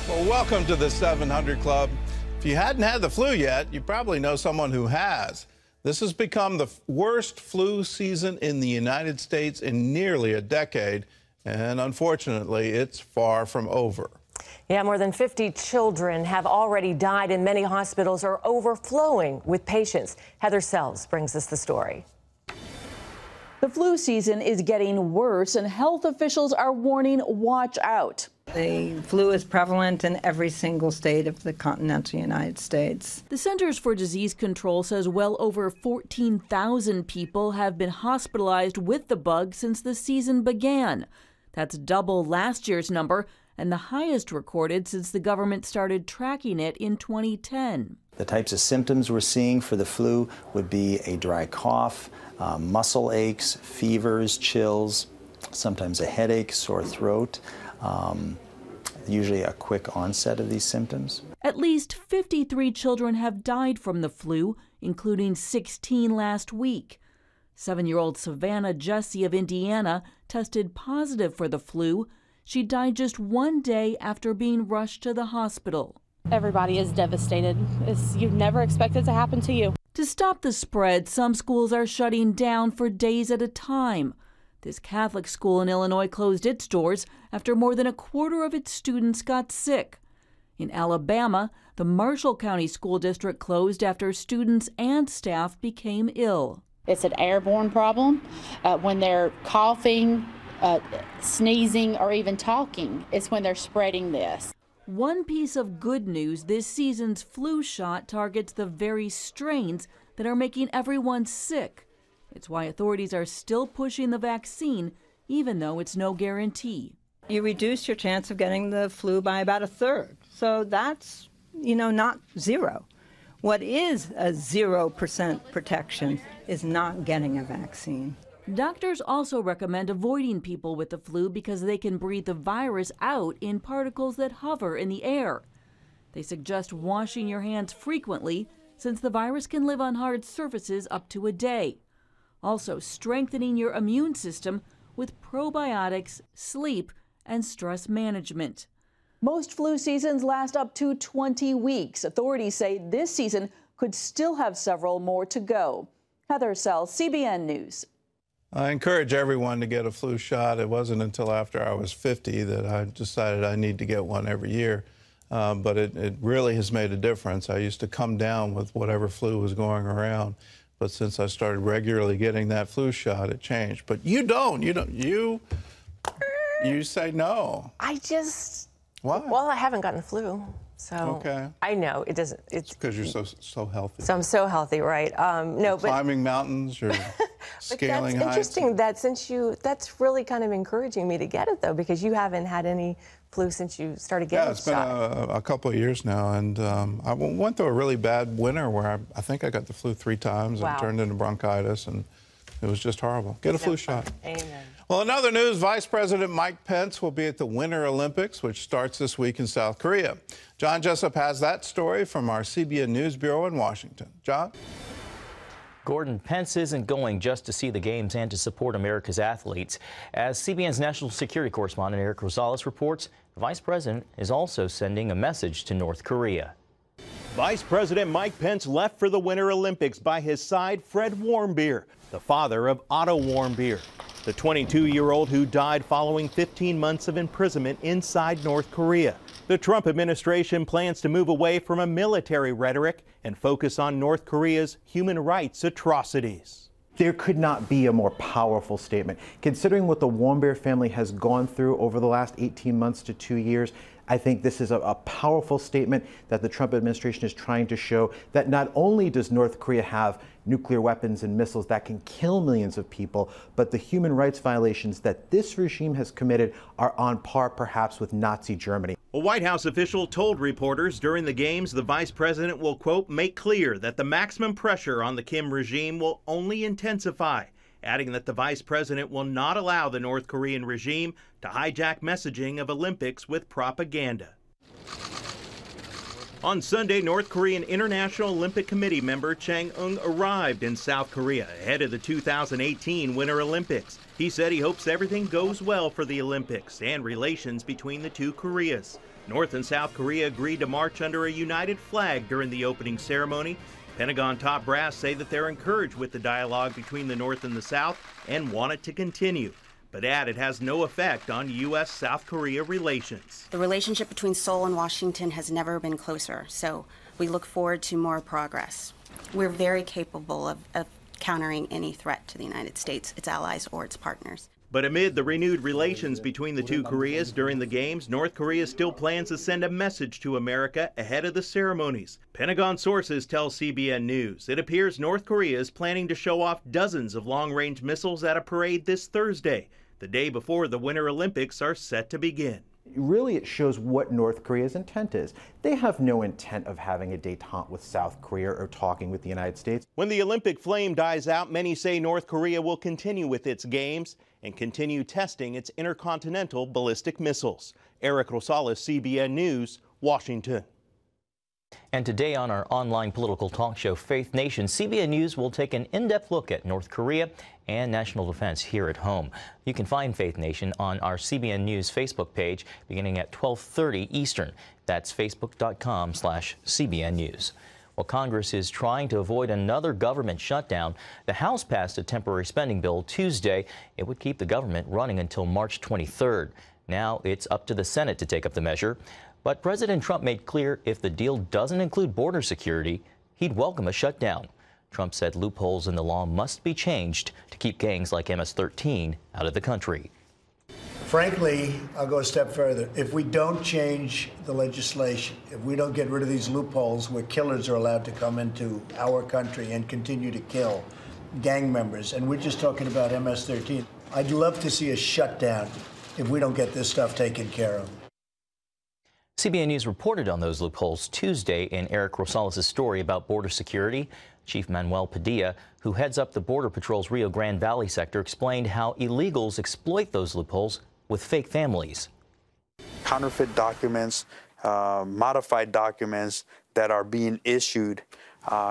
Well, welcome to the 700 Club. If you hadn't had the flu yet, you probably know someone who has. This has become the worst flu season in the United States in nearly a decade, and unfortunately, it's far from over. Yeah, more than 50 children have already died, and many hospitals are overflowing with patients. Heather Sells brings us the story. The flu season is getting worse, and health officials are warning, watch out. The flu is prevalent in every single state of the continental United States. The Centers for Disease Control says well over 14,000 people have been hospitalized with the bug since the season began. That's double last year's number and the highest recorded since the government started tracking it in 2010. The types of symptoms we're seeing for the flu would be a dry cough, muscle aches, fevers, chills, sometimes a headache, sore throat. Usually a quick onset of these symptoms. At least 53 children have died from the flu, including 16 last week. 7-year-old Savannah Jessie of Indiana tested positive for the flu. She died just one day after being rushed to the hospital. Everybody is devastated. You'd never expect it to happen to you. To stop the spread, some schools are shutting down for days at a time. This Catholic school in Illinois closed its doors after more than a quarter of its students got sick. In Alabama, the Marshall County School District closed after students and staff became ill. It's an airborne problem. When they're coughing, sneezing, or even talking, it's when they're spreading this. One piece of good news, this season's flu shot targets the very strains that are making everyone sick. It's why authorities are still pushing the vaccine, even though it's no guarantee. You reduce your chance of getting the flu by about a third. So that's, not zero. What is a 0% protection is not getting a vaccine. Doctors also recommend avoiding people with the flu because they can breathe the virus out in particles that hover in the air. They suggest washing your hands frequently, since the virus can live on hard surfaces up to a day. Also, strengthening your immune system with probiotics, sleep, and stress management. Most flu seasons last up to 20 weeks. Authorities say this season could still have several more to go. Heather Sells, CBN News. I encourage everyone to get a flu shot. It wasn't until after I was 50 that I decided I need to get one every year. But it really has made a difference. I used to come down with whatever flu was going around. But since I started regularly getting that flu shot, it changed. But you don't. You say no. Why? Well, I haven't gotten the flu, so okay. I know it doesn't. It's because you're so healthy. So I'm so healthy, right? No, you're but climbing mountains, you're scaling heights. That's interesting. That's really kind of encouraging me to get it though, because you haven't had any flu since you started getting it. Yeah, it's been a couple of years now, and I went through a really bad winter where I think I got the flu 3 times and turned into bronchitis, and it was just horrible. Get a flu shot. Amen. Well, in other news, Vice President Mike Pence will be at the Winter Olympics, which starts this week in South Korea. John Jessup has that story from our CBN News Bureau in Washington. John? Gordon, Pence isn't going just to see the games and to support America's athletes. As CBN's national security correspondent Eric Rosales reports, the vice president is also sending a message to North Korea. Vice President Mike Pence left for the Winter Olympics. By his side, Fred Warmbier, the father of Otto Warmbier, the 22-year-old who died following 15 months of imprisonment inside North Korea. The Trump administration plans to move away from a military rhetoric and focus on North Korea's human rights atrocities. There could not be a more powerful statement. Considering what the Warmbier family has gone through over the last 18 months to 2 years, I think this is a powerful statement that the Trump administration is trying to show that not only does North Korea have nuclear weapons and missiles that can kill millions of people, but the human rights violations that this regime has committed are on par perhaps with Nazi Germany. A White House official told reporters during the games the vice president will, quote, make clear that the maximum pressure on the Kim regime will only intensify, adding that the vice president will not allow the North Korean regime to hijack messaging of Olympics with propaganda. On Sunday, North Korean International Olympic Committee member Chang Eung arrived in South Korea ahead of the 2018 Winter Olympics. He said he hopes everything goes well for the Olympics and relations between the two Koreas. North and South Korea agreed to march under a united flag during the opening ceremony. Pentagon top brass say that they're encouraged with the dialogue between the North and the South and want it to continue, but add it has no effect on U.S.-South Korea relations. The relationship between Seoul and Washington has never been closer, so we look forward to more progress. We're very capable of countering any threat to the United States, its allies, or its partners. But amid the renewed relations between the two Koreas during the games, North Korea still plans to send a message to America ahead of the ceremonies. Pentagon sources tell CBN News it appears North Korea is planning to show off dozens of long-range missiles at a parade this Thursday, the day before the Winter Olympics are set to begin. Really, it shows what North Korea's intent is. They have no intent of having a détente with South Korea or talking with the United States. When the Olympic flame dies out, many say North Korea will continue with its games and continue testing its intercontinental ballistic missiles. Eric Rosales, CBN News, Washington. And today on our online political talk show, Faith Nation, CBN News will take an in-depth look at North Korea and national defense here at home. You can find Faith Nation on our CBN News Facebook page beginning at 12:30 Eastern. That's facebook.com/CBN News. Well, Congress is trying to avoid another government shutdown. The House passed a temporary spending bill Tuesday. It would keep the government running until March 23rd. Now it's up to the Senate to take up the measure. But President Trump made clear if the deal doesn't include border security, he'd welcome a shutdown. Trump said loopholes in the law must be changed to keep gangs like MS-13 out of the country. Frankly, I'll go a step further. If we don't change the legislation, if we don't get rid of these loopholes where killers are allowed to come into our country and continue to kill gang members, and we're just talking about MS-13, I'd love to see a shutdown if we don't get this stuff taken care of. CBN News reported on those loopholes Tuesday in Eric Rosales' story about border security. Chief Manuel Padilla, who heads up the Border Patrol's Rio Grande Valley sector, explained how illegals exploit those loopholes with fake families. Counterfeit documents, modified documents that are being issued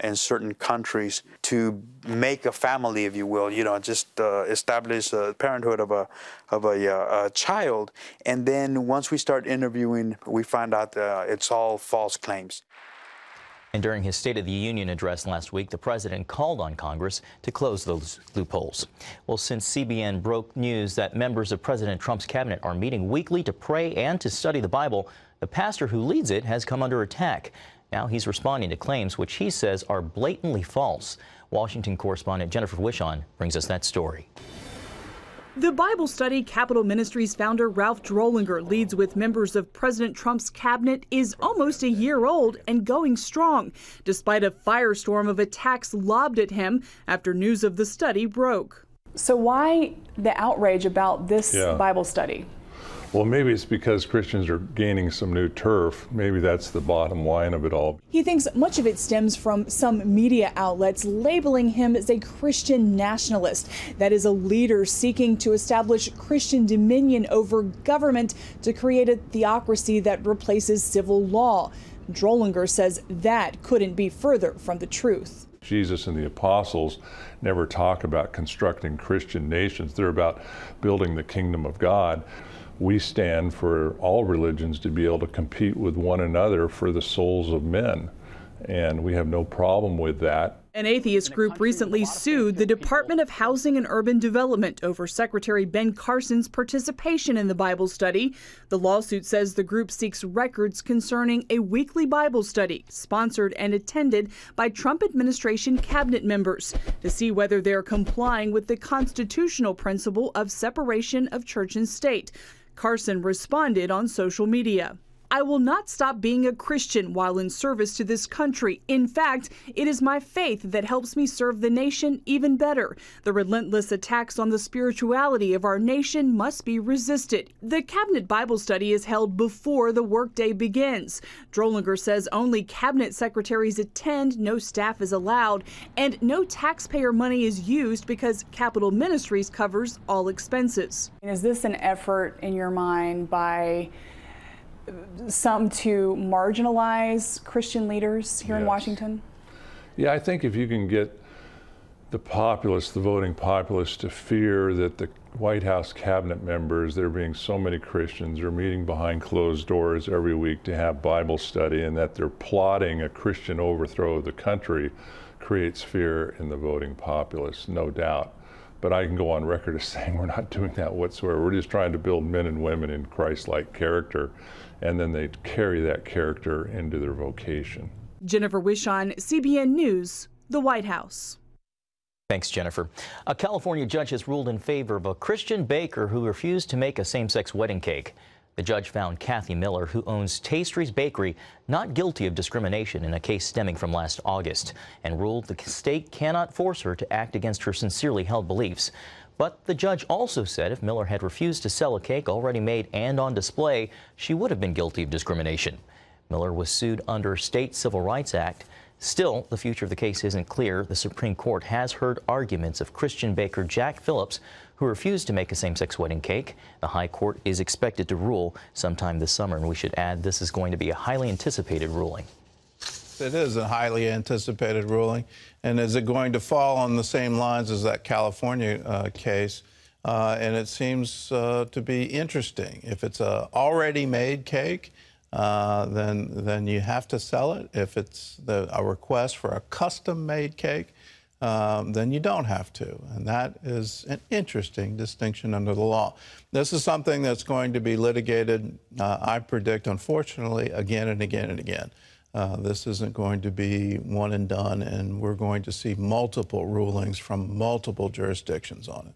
in certain countries to make a family, if you will, just establish a parenthood of a child. And then once we start interviewing, we find out it's all false claims. And during his State of the Union address last week, the president called on Congress to close those loopholes. Well, since CBN broke news that members of President Trump's cabinet are meeting weekly to pray and to study the Bible, the pastor who leads it has come under attack. Now he's responding to claims which he says are blatantly false. Washington correspondent Jennifer Wishon brings us that story. The Bible study Capitol Ministries founder Ralph Drollinger leads with members of President Trump's cabinet is almost a year old and going strong, despite a firestorm of attacks lobbed at him after news of the study broke. So why the outrage about this Bible study? Well, maybe it's because Christians are gaining some new turf. Maybe that's the bottom line of it all. He thinks much of it stems from some media outlets labeling him as a Christian nationalist. That is, a leader seeking to establish Christian dominion over government to create a theocracy that replaces civil law. Drollinger says that couldn't be further from the truth. Jesus and the apostles never talk about constructing Christian nations. They're about building the kingdom of God. We stand for all religions to be able to compete with one another for the souls of men, and we have no problem with that. An atheist group recently sued the Department of Housing and Urban Development over Secretary Ben Carson's participation in the Bible study. The lawsuit says the group seeks records concerning a weekly Bible study sponsored and attended by Trump administration cabinet members to see whether they're complying with the constitutional principle of separation of church and state. Carson responded on social media. I will not stop being a Christian while in service to this country. In fact, it is my faith that helps me serve the nation even better. The relentless attacks on the spirituality of our nation must be resisted. The cabinet Bible study is held before the workday begins. Drollinger says only cabinet secretaries attend, no staff is allowed, and no taxpayer money is used because Capitol Ministries covers all expenses. Is this an effort in your mind by some to marginalize Christian leaders here in Washington? Yeah, I think if you can get the populace, the voting populace, to fear that the White House cabinet members, there being so many Christians, are meeting behind closed doors every week to have Bible study, and that they're plotting a Christian overthrow of the country creates fear in the voting populace, no doubt. But I can go on record as saying we're not doing that whatsoever. We're just trying to build men and women in Christ-like character, and then they carry that character into their vocation. Jennifer Wishon, CBN News, the White House. Thanks, Jennifer. A California judge has ruled in favor of a Christian baker who refused to make a same-sex wedding cake. The judge found Kathy Miller, who owns Tastry's Bakery, not guilty of discrimination in a case stemming from last August, and ruled the state cannot force her to act against her sincerely held beliefs. But the judge also said if Miller had refused to sell a cake already made and on display, she would have been guilty of discrimination. Miller was sued under State Civil Rights Act. Still, the future of the case isn't clear. The Supreme Court has heard arguments of Christian baker Jack Phillips, who refused to make a same-sex wedding cake. The High Court is expected to rule sometime this summer, and we should add this is going to be a highly anticipated ruling. It is a highly anticipated ruling. And is it going to fall on the same lines as that California case? And it seems to be interesting. If it's a already made cake, then you have to sell it. If it's a request for a custom-made cake, then you don't have to. And that is an interesting distinction under the law. This is something that's going to be litigated, I predict, unfortunately, again and again and again. This isn't going to be one and done, and we're going to see multiple rulings from multiple jurisdictions on it.